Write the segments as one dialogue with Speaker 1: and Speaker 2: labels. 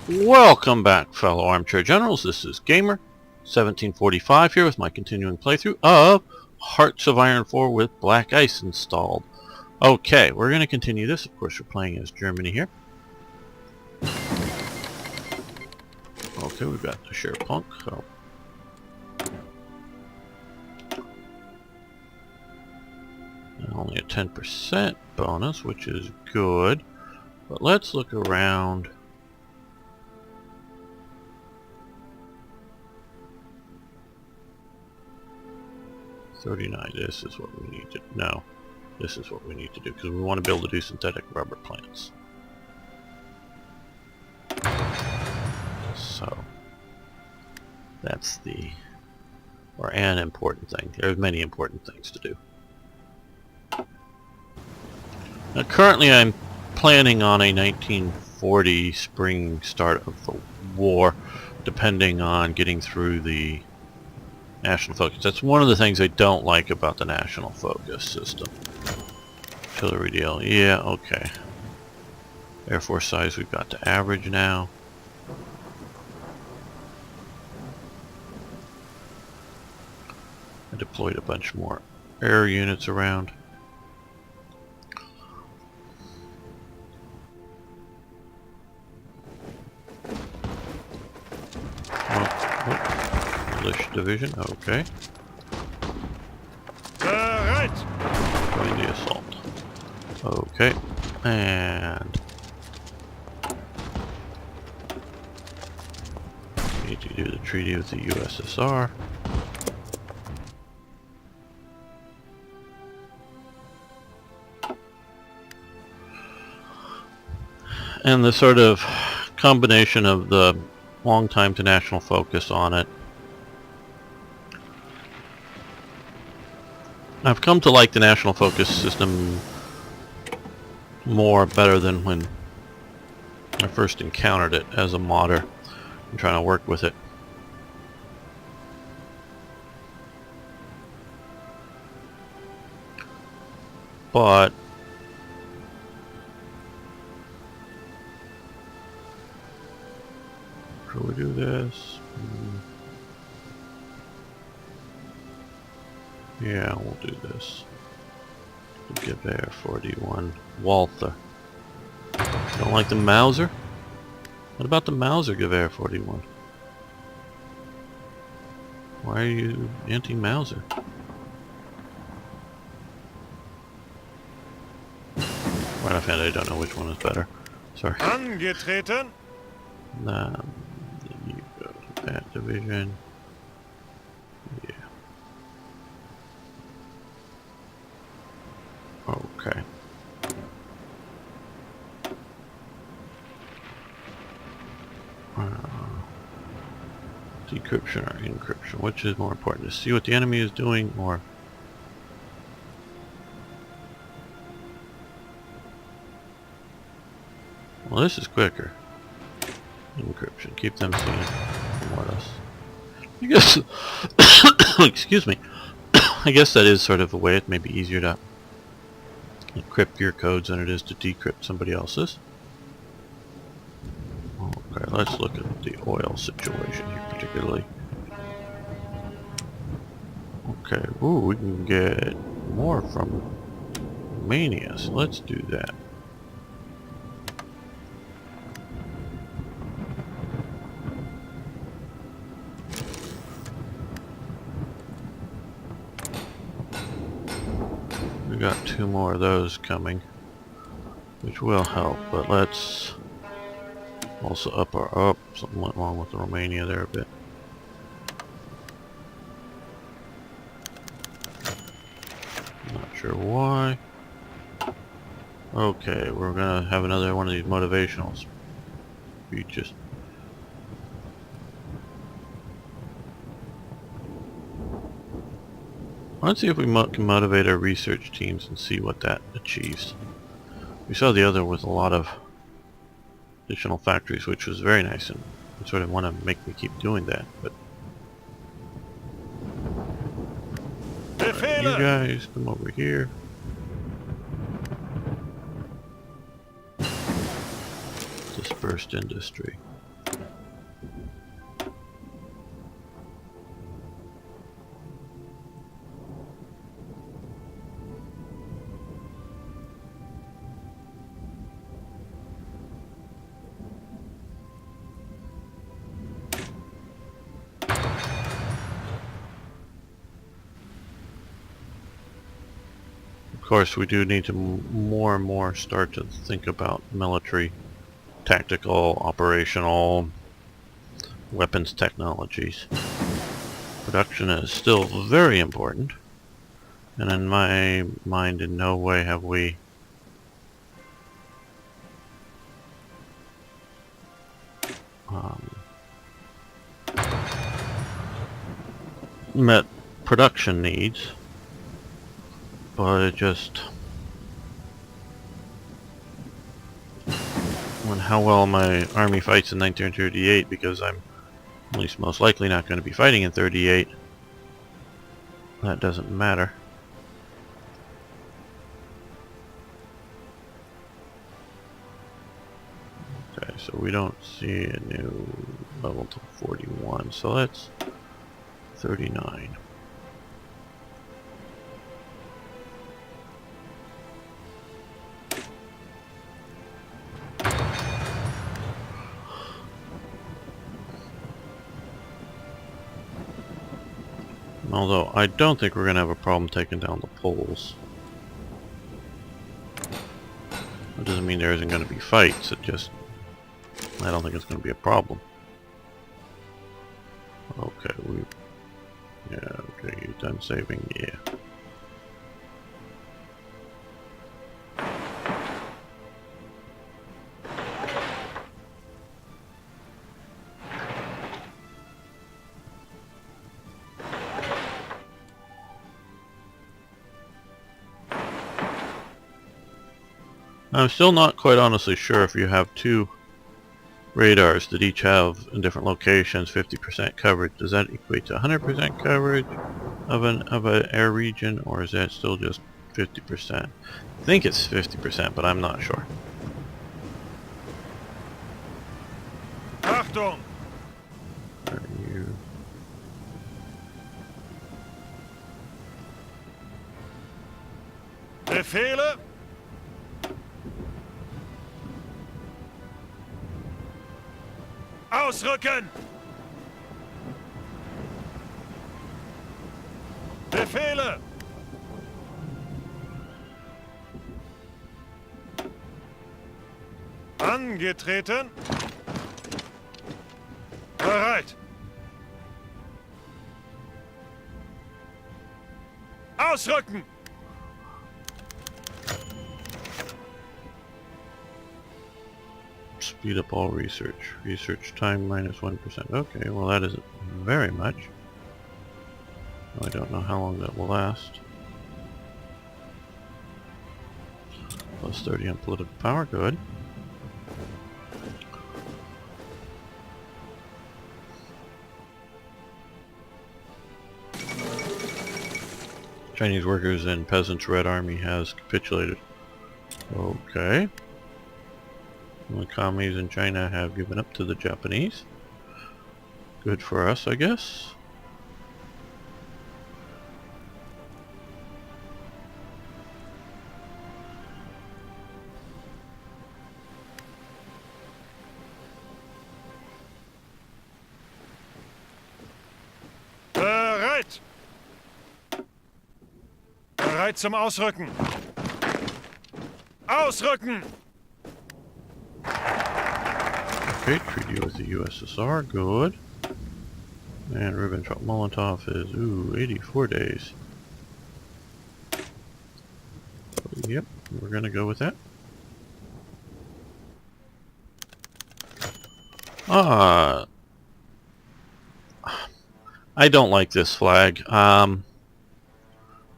Speaker 1: Welcome back, fellow armchair generals. This is Gamer 1745 here with my continuing playthrough of Hearts of Iron 4 with BlackICE installed. Okay, we're going to continue this. Of course, we're playing as Germany here. Okay, we've got the Sherpunk. So. Only a 10% bonus, which is good. But let's look around. This is what we need to know. This is what we need to do because we want to be able to do synthetic rubber plants. So that's an important thing. There's many important things to do. Now currently I'm planning on a 1940 spring start of the war, depending on getting through the National Focus. That's one of the things I don't like about the National Focus system. Artillery deal. Yeah, okay. Air Force size we've got to average now. I deployed a bunch more air units around. Division, okay. Join the assault. Okay, and we need to do the treaty with the USSR. And the sort of combination of the long time to national focus on it. I've come to like the National Focus system better than when I first encountered it as a modder and trying to work with it. But should we do this? Yeah, we'll do this. Gewehr 41 Walther. Don't like the Mauser? What about the Mauser Gewehr 41? Why are you anti-Mauser? Right offhand, I don't know which one is better. Sorry.
Speaker 2: Angetreten.
Speaker 1: Nah, you go to that division. Yeah. Okay. Decryption or encryption? Which is more important? To see what the enemy is doing, or well, this is quicker. Encryption. Keep them seeing what us. I guess. Excuse me. I guess that is sort of a way. It may be easier to encrypt your codes than it is to decrypt somebody else's. Okay, let's look at the oil situation here particularly. Okay, ooh, we can get more from Romania, so let's do that. We got 2 more of those coming, which will help, but let's also up our something went wrong with the Romania there a bit. Not sure why. Okay, we're gonna have another one of these motivational speeches. Let's see if we can motivate our research teams and see what that achieves. We saw the other with a lot of additional factories, which was very nice, and sort of want to make me keep doing that. But right, you guys come over here. Dispersed industry. course, we do need to more and more start to think about military, tactical, operational, weapons technologies. Production is still very important, and in my mind, in no way have we met production needs, but it just, when how well my army fights in 1938, because I'm at least most likely not going to be fighting in 38, that doesn't matter. Okay, so we don't see a new level till 41, so that's 39. Although I don't think we're going to have a problem taking down the poles. That doesn't mean there isn't going to be fights, it just, I don't think it's going to be a problem. Okay, yeah, okay, you're done saving, yeah. I'm still not quite honestly sure if you have two radars that each have in different locations 50% coverage. Does that equate to 100% coverage of an air region, or is that still just 50%? I think it's 50%, but I'm not sure.
Speaker 2: Achtung!
Speaker 1: Are you...
Speaker 2: Befehle! Ausrücken! Befehle! Angetreten! Bereit! Ausrücken!
Speaker 1: Speed up all research. Research time minus 1%. Okay, well that isn't very much. I don't know how long that will last. Plus 30 on political power, good. Chinese workers and peasants' Red Army has capitulated. Okay. The commies in China have given up to the Japanese. Good for us, I guess.
Speaker 2: Bereit! Bereit zum Ausrücken! Ausrücken!
Speaker 1: Okay, treaty with the USSR, good. And Ribbentrop-Molotov is, ooh, 84 days. Yep, we're gonna go with that. I don't like this flag. When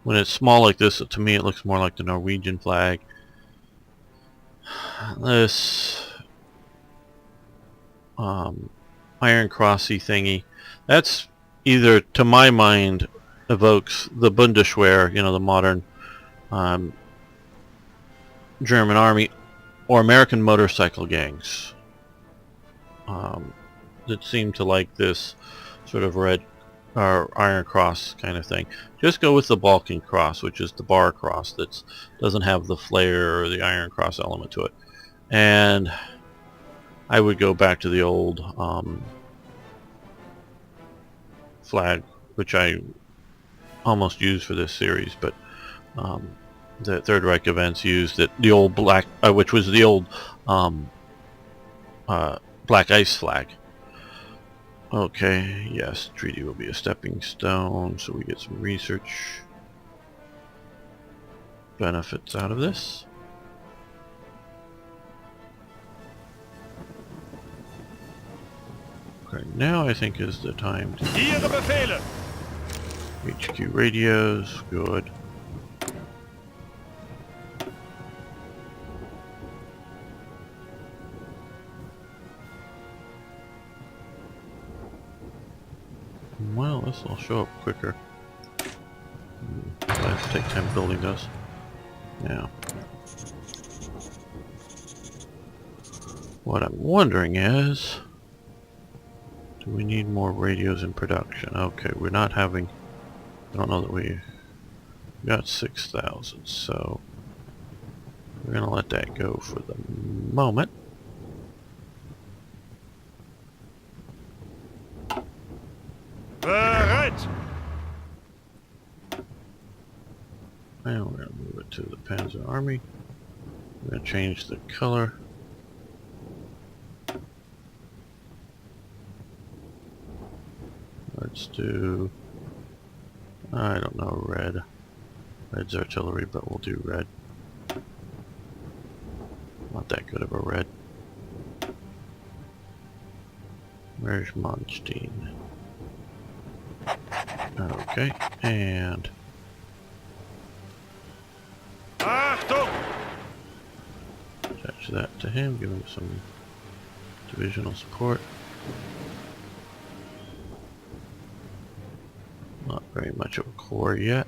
Speaker 1: it's small like this, to me it looks more like the Norwegian flag. This Iron Crossy thingy, that's either, to my mind, evokes the Bundeswehr, you know, the modern German army, or American motorcycle gangs that seem to like this sort of red or Iron Cross kind of thing. Just go with the Balkan Cross, which is the bar cross that doesn't have the flare or the Iron Cross element to it. And I would go back to the old flag, which I almost used for this series, but the Third Reich events used it, the old black, which was the old BlackICE flag. Okay, yes, treaty will be a stepping stone, so we get some research benefits out of this. Okay, now I think is the time to
Speaker 2: Ihre Befehle!
Speaker 1: HQ radios, good. Well, this will show up quicker. Let's take 10 building those. Now, what I'm wondering is, do we need more radios in production? Okay, we're not having, I don't know that we got 6,000, so we're gonna let that go for the moment.
Speaker 2: Bereit!
Speaker 1: And we're gonna move it to the Panzer Army. We're gonna change the color. Let's do, I don't know, red. Red's artillery, but we'll do red. Not that good of a red. Where's Monstein? Okay, and
Speaker 2: Achtung!
Speaker 1: attach that to him, give him some divisional support. Not very much of a core yet.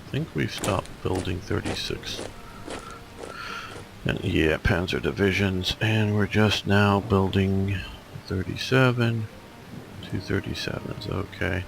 Speaker 1: I think we've stopped building 36. And yeah, Panzer divisions, and we're just now building 37, 237s, okay.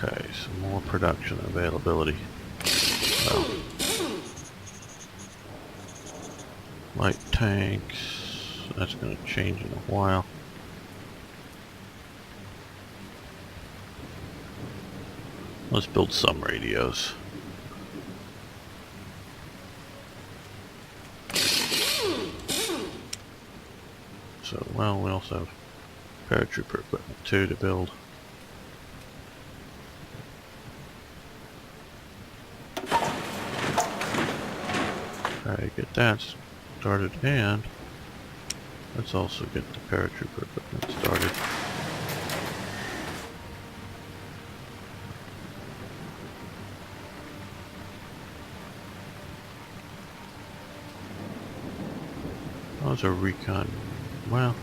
Speaker 1: Okay, some more production availability. Well, light tanks, that's going to change in a while. Let's build some radios. So, well, we also have paratrooper equipment too to build. Alright, get that started, and let's also get the paratrooper equipment started. Those are recon, well,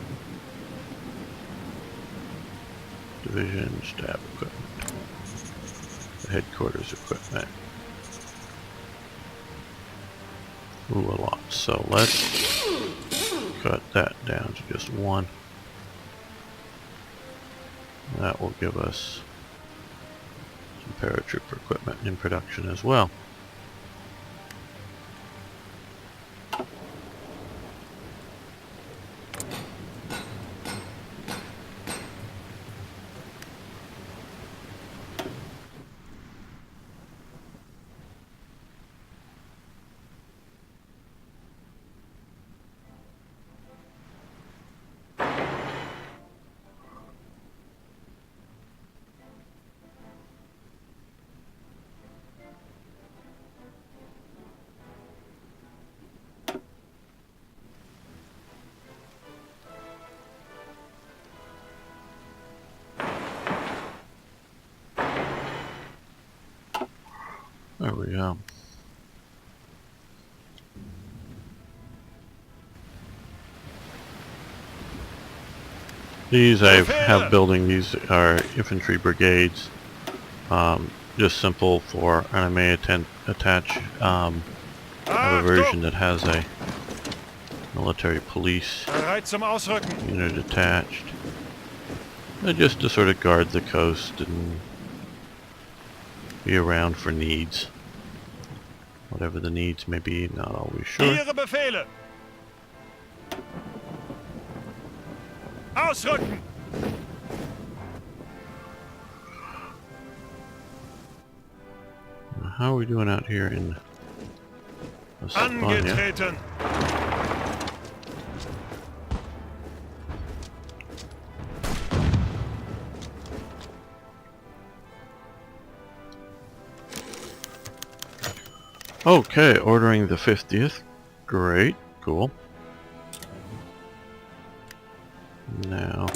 Speaker 1: division staff equipment, the headquarters equipment. Ooh, a lot. So let's cut that down to just one. That will give us some paratrooper equipment in production as well. There we go. These I have building, these are infantry brigades. Just simple for, and I may attach, have a version that has a military police
Speaker 2: Bereit zum Ausrücken!
Speaker 1: unit attached. Just to sort of guard the coast and be around for needs. Whatever the needs may be, not always sure.
Speaker 2: Ihre Befehle! Ausrücken!
Speaker 1: How are we doing out here in Estonia?
Speaker 2: Angetreten!
Speaker 1: Okay, ordering the 50th. Great, cool. Now,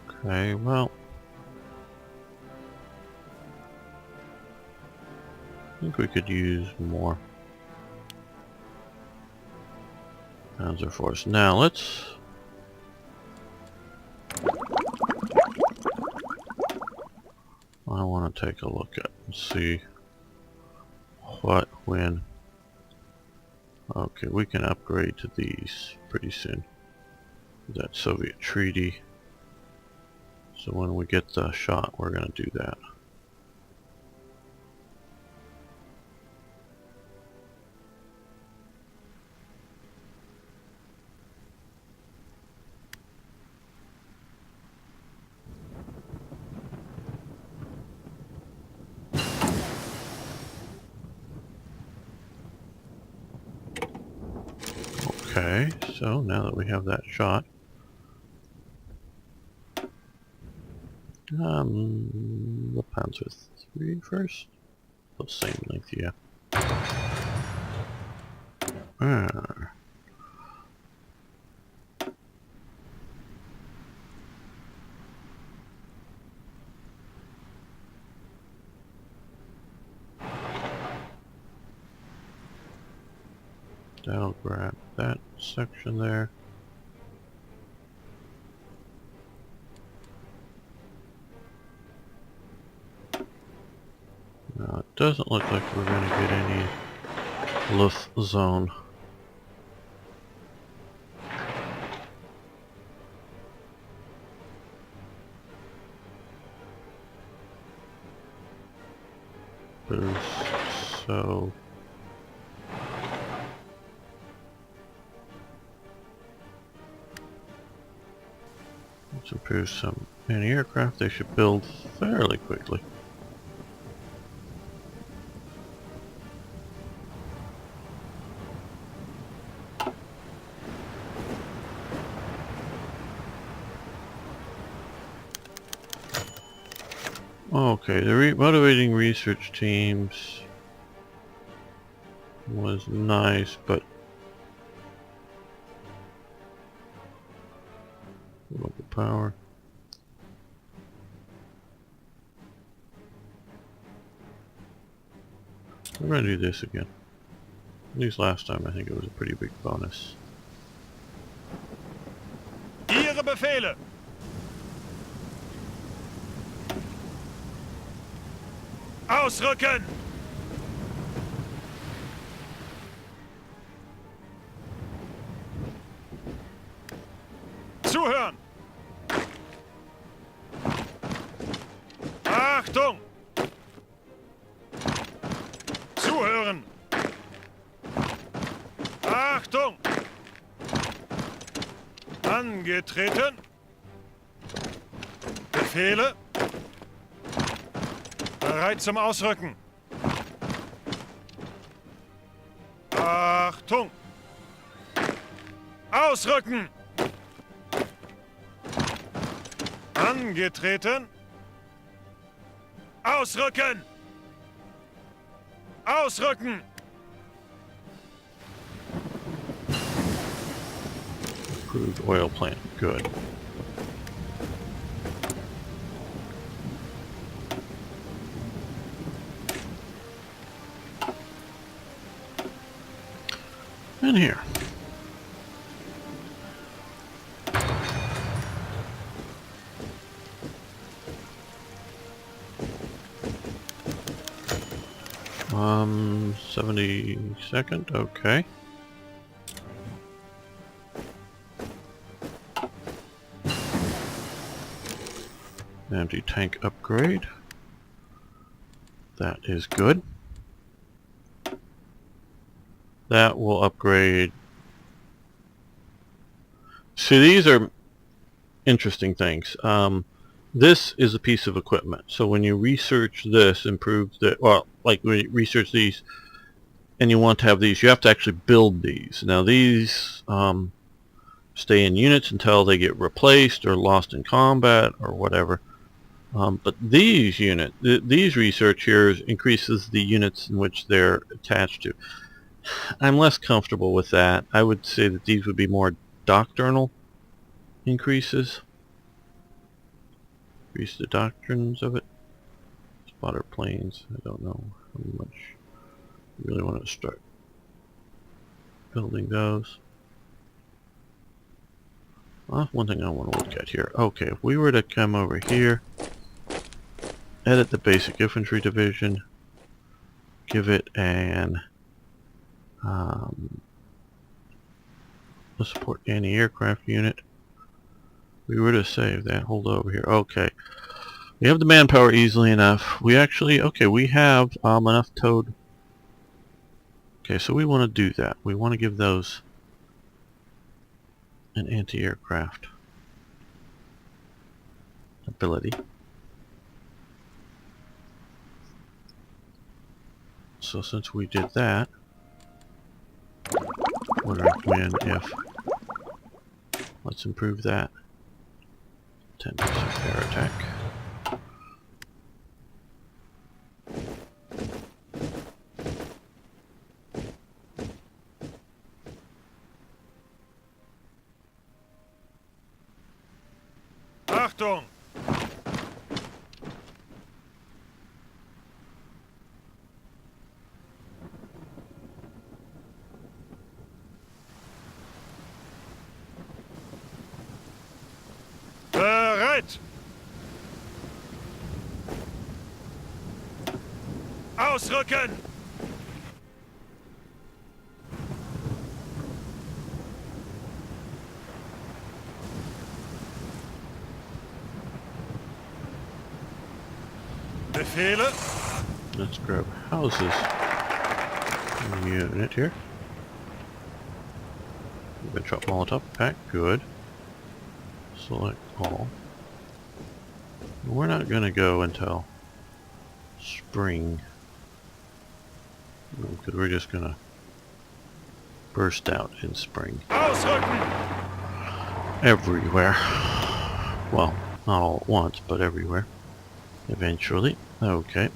Speaker 1: okay, well, I think we could use more Panzer Force. Now let's I want to take a look at and see what, when. Okay, we can upgrade to these pretty soon. That Soviet treaty. So when we get the shot, we're going to do that. Okay, so now that we have that shot, the Panzer III first. The same length, yeah. That'll grab that section there. Now it doesn't look like we're going to get any Luft zone. So let's improve some anti-aircraft. They should build fairly quickly. Okay, the motivating research teams was nice, but local power. We're going to do this again. At least last time I think it was a pretty big bonus.
Speaker 2: Ihre Befehle! Ausrücken! Zuhören! Achtung! Zuhören! Achtung! Angetreten! Befehle! Bereit zum Ausrücken! Achtung! Ausrücken! Angetreten! Ausrücken! Ausrücken!
Speaker 1: Approved oil plant. Good. And here. 72nd, okay. Anti-tank upgrade. That is good. That will upgrade. See, these are interesting things. This is a piece of equipment. So when you research this, improves the, well, like when you research these and you want to have these, you have to actually build these. Now these stay in units until they get replaced or lost in combat or whatever. But these these research here increases the units in which they're attached to. I'm less comfortable with that. I would say that these would be more doctrinal increases. Increase the doctrines of it. Spotter planes. I don't know how much you really want to start building those. One thing I want to look at here. Okay, if we were to come over here, edit the basic infantry division, give it an let's support anti-aircraft unit. We were to save that. Hold over here. Okay, we have the manpower easily enough. We actually, okay, we have enough towed. Okay, so we want to do that. We want to give those an anti-aircraft ability. So since we did that, would recommend if, let's improve that. 10% air attack.
Speaker 2: Achtung! Bereit! Ausrücken! Befehle?
Speaker 1: Let's grab houses. Unit here. Drop Molotov pack. Good. Select all. We're not going to go until spring, because we're just going to burst out in spring.
Speaker 2: Ausrücken!
Speaker 1: Everywhere. Well, not all at once, but everywhere. Eventually. Okay.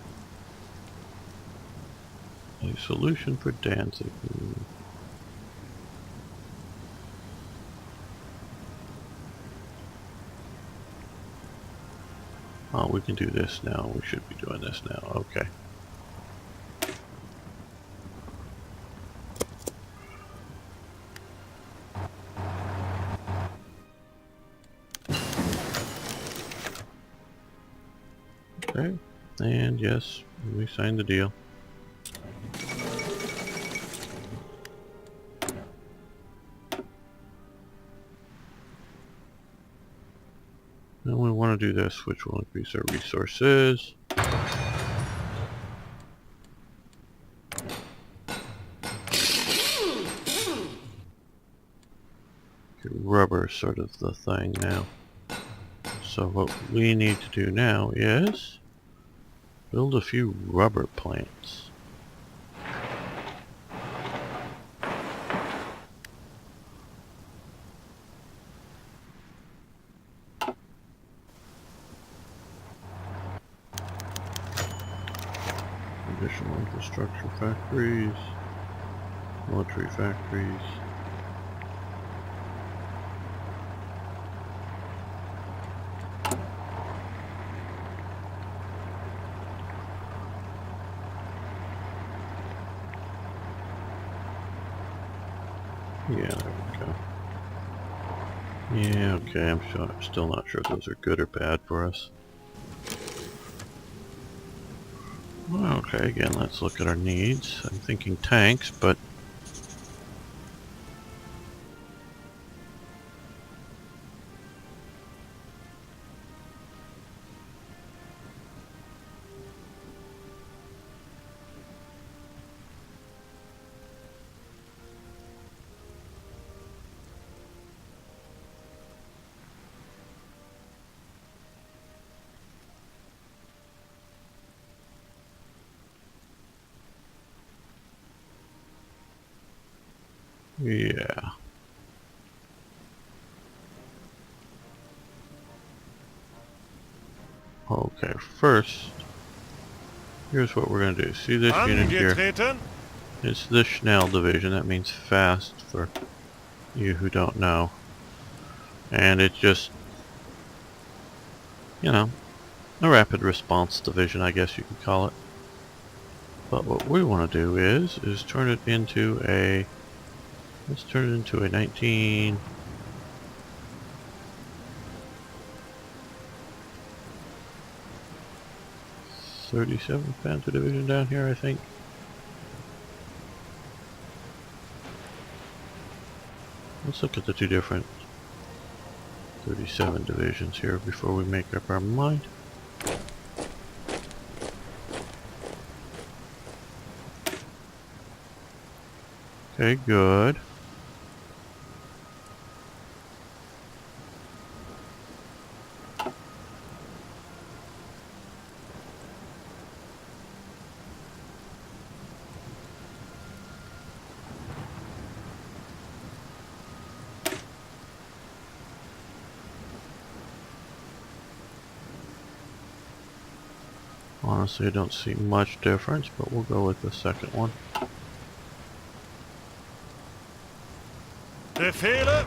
Speaker 1: A solution for Danzig. Oh, we can do this now. We should be doing this now. Okay. Okay. And yes, we signed the deal. Now we want to do this, which will increase our resources. Okay, rubber is sort of the thing now. So what we need to do now is build a few rubber plants. Additional infrastructure factories, military factories. Yeah, there we go. Yeah, okay, I'm still not sure if those are good or bad for us. Okay, again, let's look at our needs. I'm thinking tanks, but yeah. Okay, first, here's what we're going to do. See this unit here?
Speaker 2: Angetreten.
Speaker 1: It's the Schnell division. That means fast for you who don't know. And it's just, you know, a rapid response division, I guess you could call it. But what we want to do is turn it into a, let's turn it into a 1937 Panther Division down here, I think. Let's look at the two different 37 divisions here before we make up our mind. Okay, good. Honestly, I don't see much difference, but we'll go with the second one.
Speaker 2: Befehle.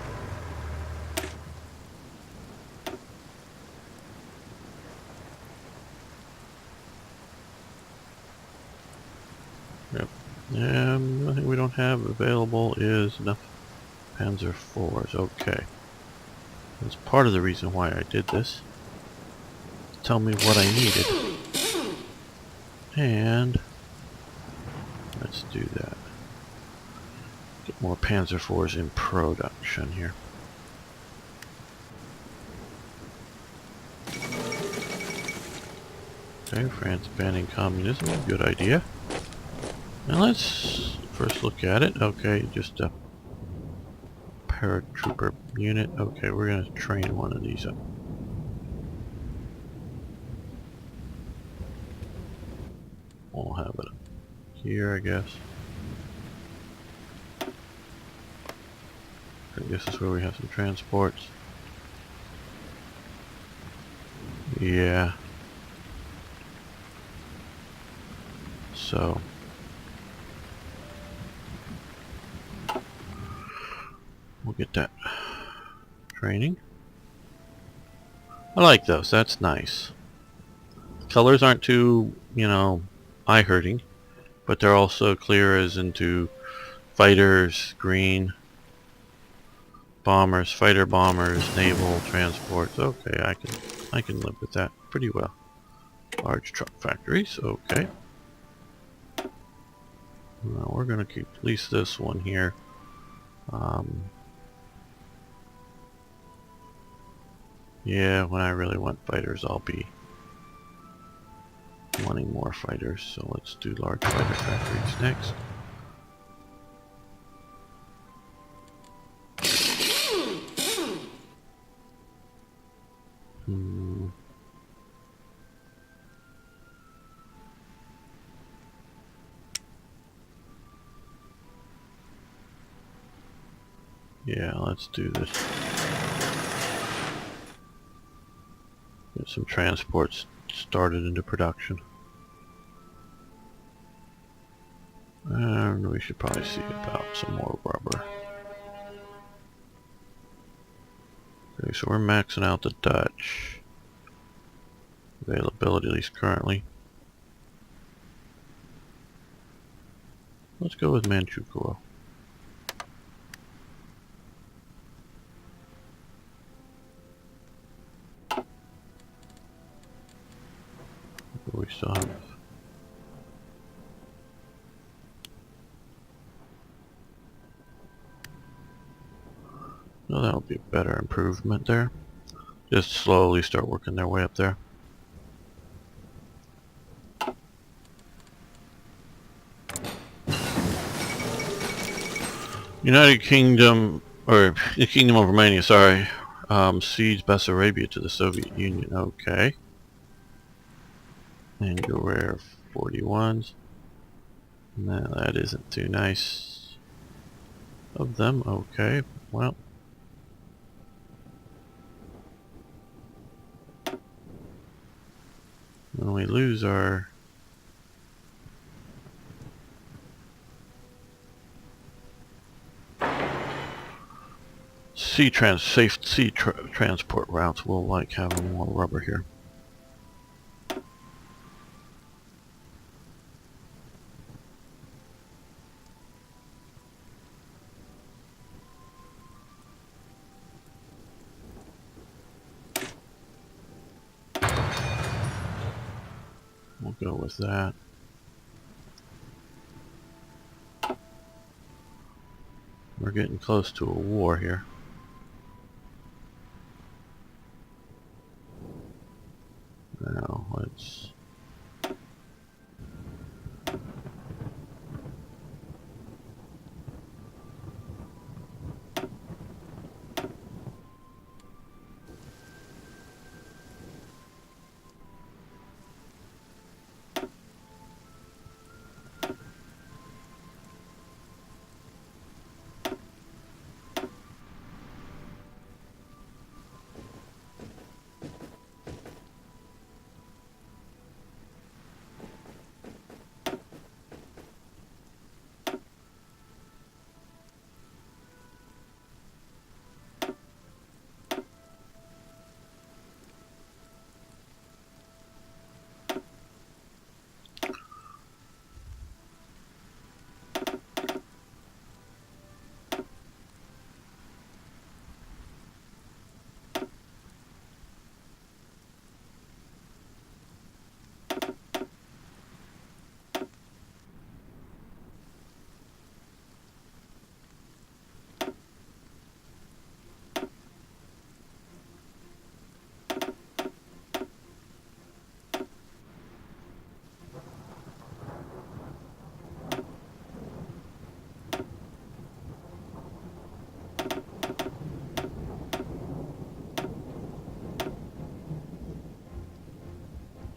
Speaker 1: Yep. The only thing we don't have available is enough Panzer IVs. Okay. That's part of the reason why I did this. Tell me what I needed. And let's do that. Get more Panzer IVs in production here. Okay, France banning communism, good idea. Now let's first look at it. Okay, just a paratrooper unit. Okay, we're gonna train one of these up. We'll have it here, I guess. I guess this is where we have some transports. Yeah. So we'll get that training. I like those, that's nice. Colors aren't too, you know, eye-hurting, but they're also clear as into fighters, green, bombers, fighter bombers, naval transports. Okay, I can live with that pretty well. Large truck factories, okay. Now we're gonna keep at least this one here. Yeah, when I really want fighters, I'll be wanting more fighters. So let's do large fighter factories next. Yeah, let's do this. Get some transports started into production. And we should probably see about some more rubber. Okay, so we're maxing out the Dutch availability, at least currently. Let's go with Manchukuo. We still have Well, that'll be a better improvement there. Just slowly start working their way up there. United Kingdom, or the Kingdom of Romania, sorry, cedes Bessarabia to the Soviet Union. Okay. And your rare 41s. No, that isn't too nice of them. Okay, well. When we lose our safe sea transport routes, we'll like having more rubber here. We'll go with that. We're getting close to a war here. Now, let's...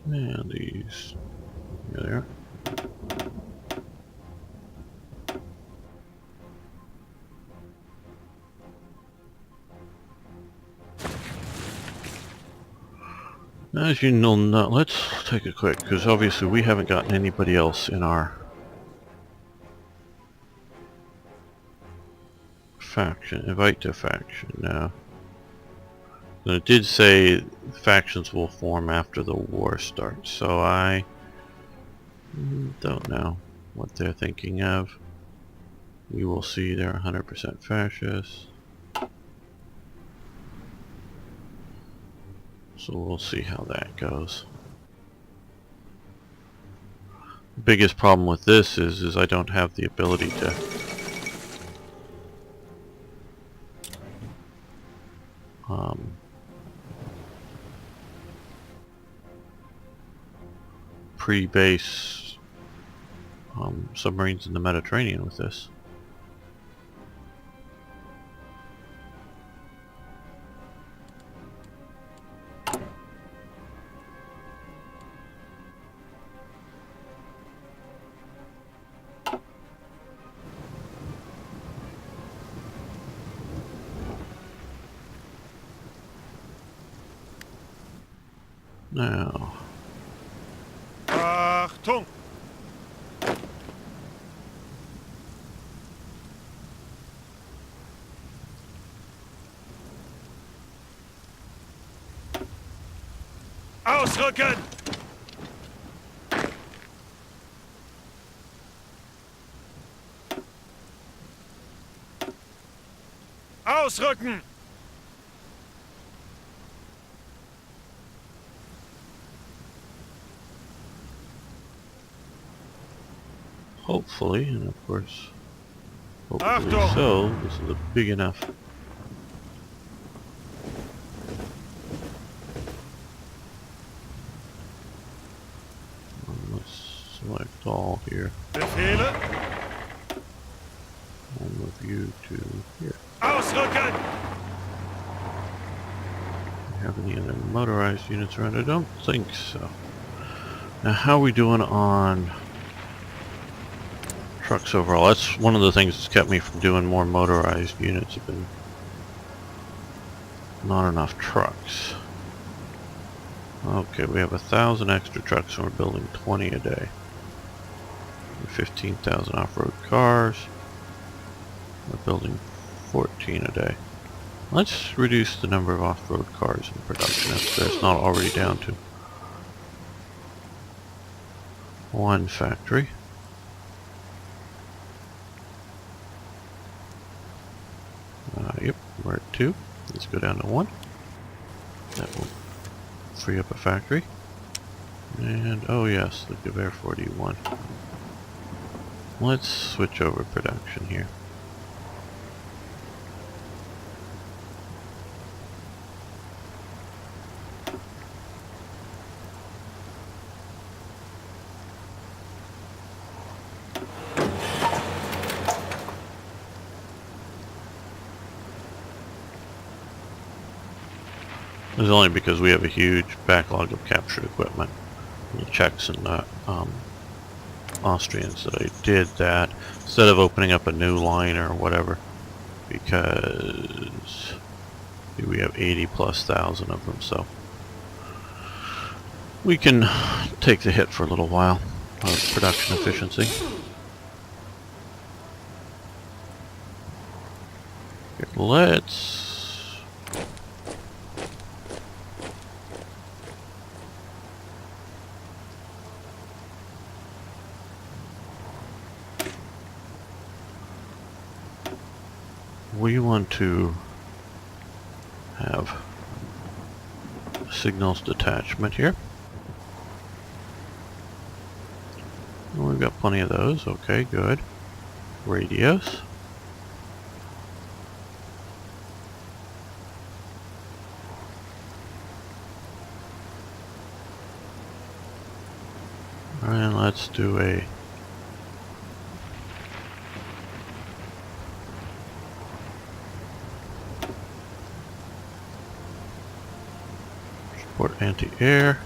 Speaker 1: And these... Yeah, there. As you know, let's take a quick, because obviously we haven't gotten anybody else in our faction. Invite to faction now. And it did say factions will form after the war starts, so I don't know what they're thinking of. We will see. They're 100% fascist. So we'll see how that goes. The biggest problem with this is I don't have the ability to pre-base submarines in the Mediterranean with this. Now,
Speaker 2: Achtung! Ausrücken! Ausrücken!
Speaker 1: hopefully, and of course, hopefully
Speaker 2: Achtung!
Speaker 1: so, this is a big enough stall here.
Speaker 2: Befehle?
Speaker 1: We'll move you to here.
Speaker 2: Ausrücken!
Speaker 1: Do we have any other motorized units around? I don't think so. Now, how are we doing on trucks overall? That's one of the things that's kept me from doing more motorized units. Have been not enough trucks. Okay, we have 1,000 extra trucks and we're building 20 a day. 15,000 off-road cars. We're building 14 a day. Let's reduce the number of off-road cars in production if it's not already down to one factory. Yep, we're at 2. Let's go down to 1. That will free up a factory. And, oh yes, the Gewehr 41. Let's switch over production here. This is only because we have a huge backlog of captured equipment. The Czechs and the Austrians that I did that instead of opening up a new line or whatever, because we have 80,000+ of them, so we can take the hit for a little while of production efficiency. Here, let's we want to have signals detachment here. And we've got plenty of those. Okay, good. Radios. And let's do a support anti-air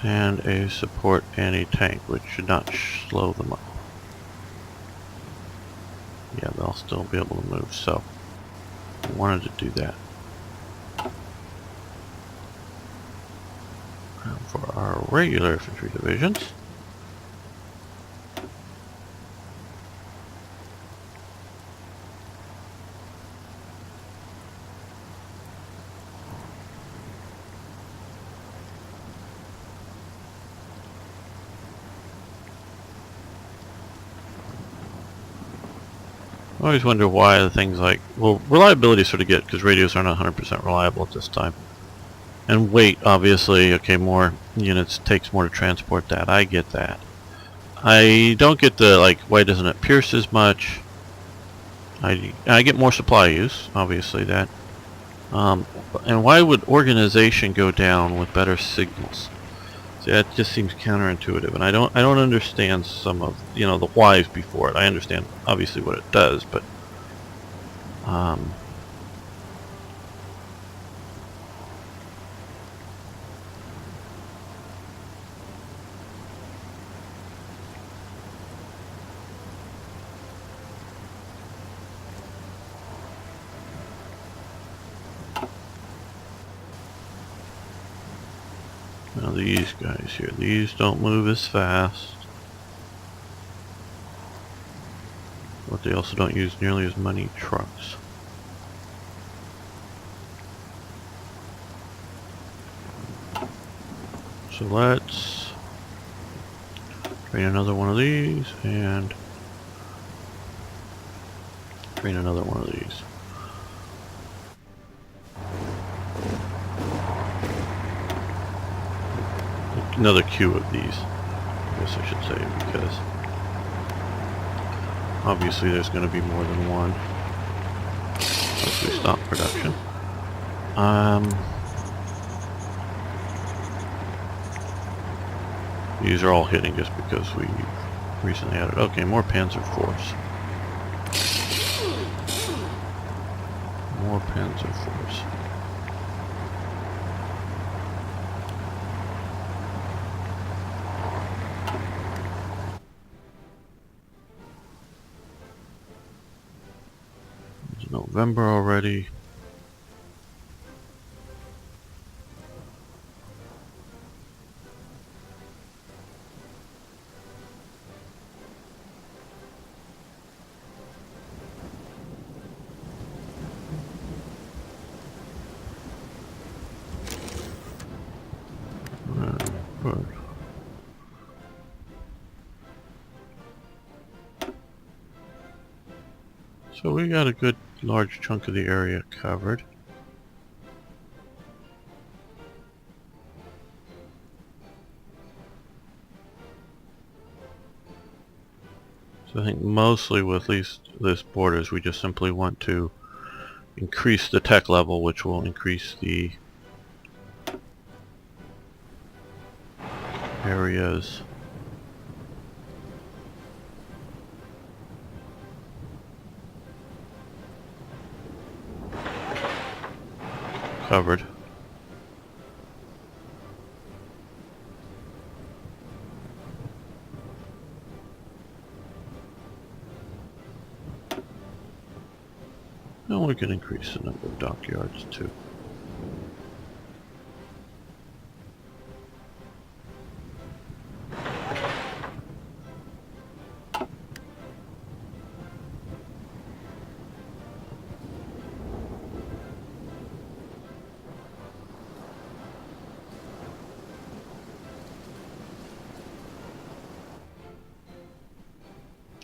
Speaker 1: and a support anti-tank, which should not slow them up. Yeah, they'll still be able to move, so I wanted to do that. And for our regular infantry divisions, I always wonder why the things like, well, reliability is sort of good because radios aren't 100% reliable at this time. And weight, obviously, okay, more units takes more to transport that. I get that. I don't get the, like, why doesn't it pierce as much? I get more supply use, obviously, that. And why would organization go down with better signals? See, that just seems counterintuitive, and I don't understand some of, you know, the whys before it. I understand obviously what it does, but now these guys here, these don't move as fast, but they also don't use nearly as many trucks. So let's train another one of these and train another one of these. Another queue of these, I guess I should say, because obviously there's going to be more than one once we stop production. These are all hitting just because we recently added. Okay, more Panzer Force. More Panzer Force. It's November already. Good. So we got a good large chunk of the area covered. So I think mostly with this borders we just simply want to increase the tech level, which will increase the areas covered. And we can increase the number of dockyards too.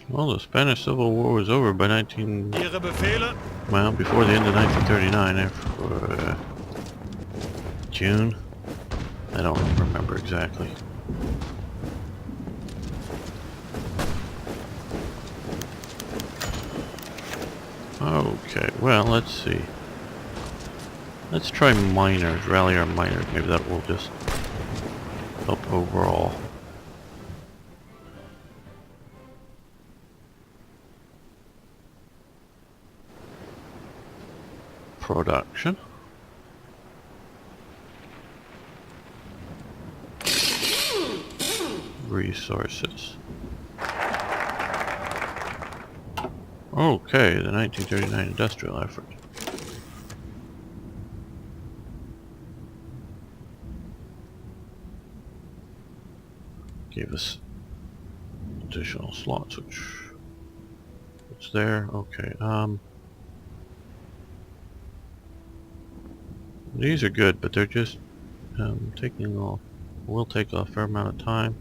Speaker 1: Well, the Spanish Civil War was over by
Speaker 2: Ihre Befehle?
Speaker 1: well, before the end of 1939, after June. I don't remember exactly. Okay, well, let's see. Let's try miners, rally our miners. Maybe that will just help overall. Production. Resources. Okay, the 1939 industrial effort. Gave us additional slots, which it's there. Okay, these are good, but they're just will take a fair amount of time.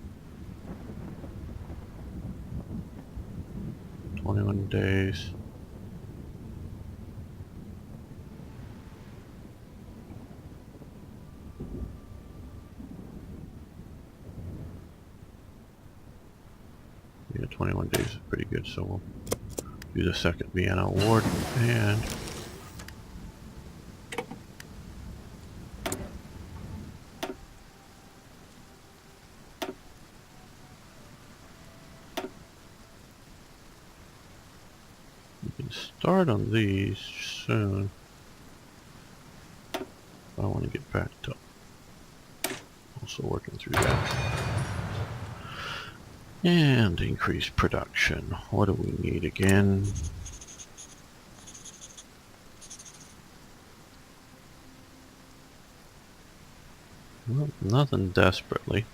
Speaker 1: 21 days. Yeah, 21 days is pretty good, so we'll do the second Vienna Award and start on these soon. I want to get back to also working through that. And increase production. What do we need again? Well, nothing desperately.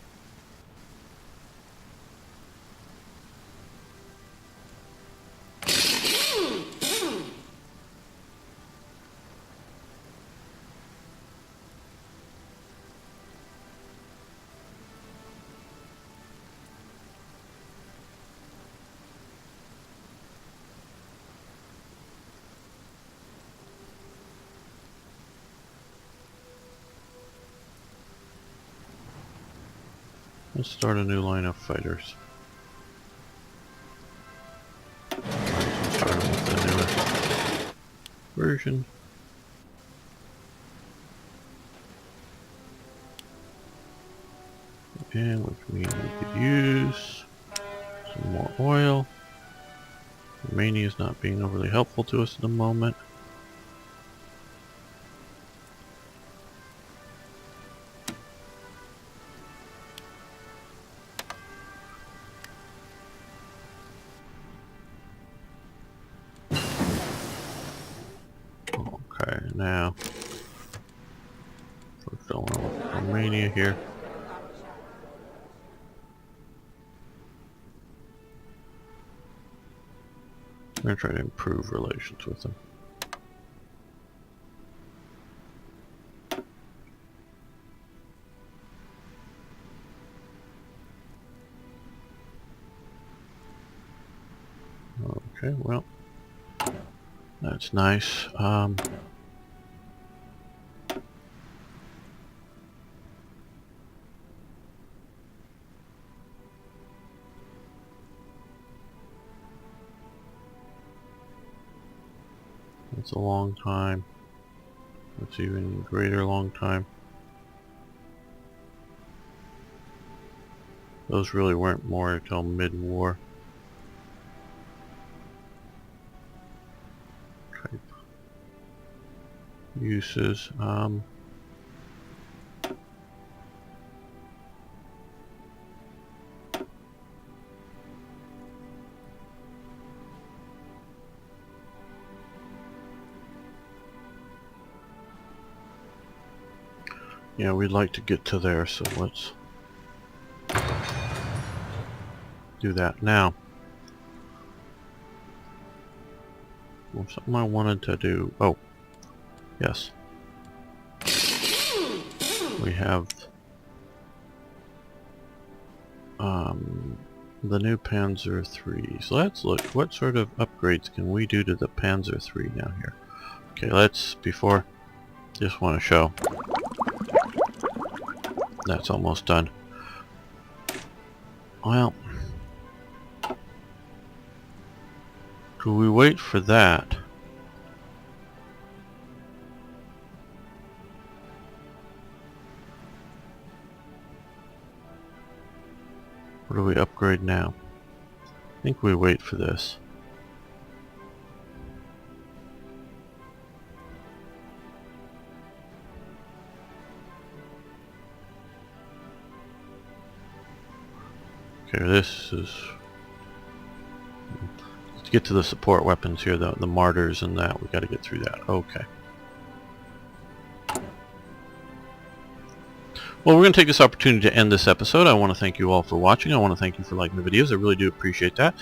Speaker 1: Let's start a new line of fighters. Start with the newest version. And which means we could use some more oil. Romania is not being overly helpful to us at the moment. Okay, now we're going with Romania here. I'm going to try to improve relations with them. Okay, well, that's nice. That's a long time. That's even greater long time. Those really weren't more until mid-war. Type uses. Yeah, we'd like to get to there, so let's do that now. Well, something I wanted to do. Oh, yes. We have the new Panzer III. So let's look. What sort of upgrades can we do to the Panzer III now here? Okay, let's, before, just want to show. That's almost done. Well, do we wait for that? Or do we upgrade now? I think we wait for this. Okay, this is... to get to the support weapons here, the martyrs and that, we got to get through that. Okay. Well, we're going to take this opportunity to end this episode. I want to thank you all for watching. I want to thank you for liking the videos. I really do appreciate that.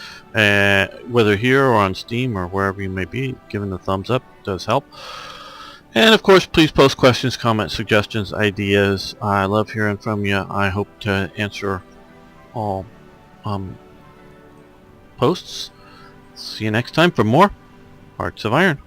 Speaker 1: Whether here or on Steam or wherever you may be, giving the thumbs up does help. And of course, please post questions, comments, suggestions, ideas. I love hearing from you. I hope to answer all posts. See you next time for more Hearts of Iron.